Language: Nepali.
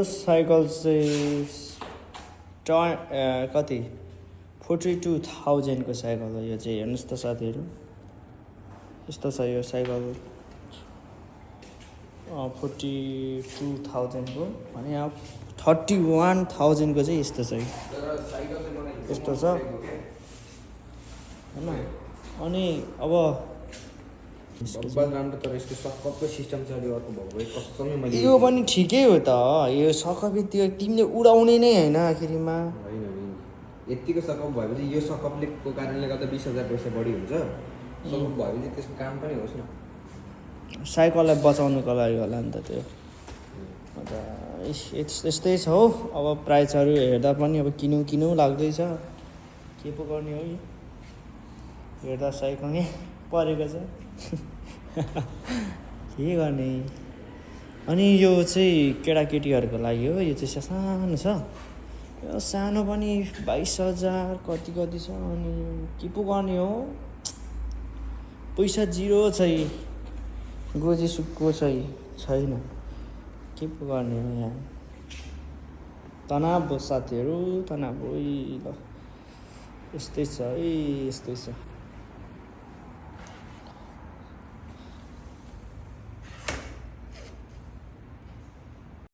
साइकल चाहिँ कति 42,000 को साइकल हो यो चाहिँ। हेर्नुहोस् त साथीहरू, यस्तो छ यो साइकल 42,000 को भने अब 31,000 को चाहिँ यस्तो छ। यस्तो छ हैन। अनि अब राम्रो, तर यसको सकअपको सिस्टम चाहिँ अलि अर्को भएको भए कसमै मैले यो पनि ठिकै हो त। यो सकअप त्यो तिमीले उडाउने नै हैन आखिरीमा। होइन नि, यतिको सकअप भएपछि यो सकअपले को कारणले गर्दा 20,000 पैसा बढी हुन्छ। सकअप भएपछि त्यसको काम पनि होस् न, साइकललाई बचाउनुको लागि होला नि त त्यो। अन्त यस्तै छ हो। अब प्राइसहरू हेर्दा पनि अब किनौँ लाग्दैछ। के पो गर्ने हो यो, हेर्दा साइकल नै परेको छ। के गर्ने। अनि यो चाहिँ केटाकेटीहरूको लागि हो। यो चाहिँ सानो छ। यो सानो पनि 22,000 कति छ। अनि के पो गर्ने हो, पैसा जिरो छ। गोजी सुक्को छैन। के पो गर्ने हो यहाँ। तनाव साथीहरू, तनाव। ल यस्तै छ है, यस्तै छ।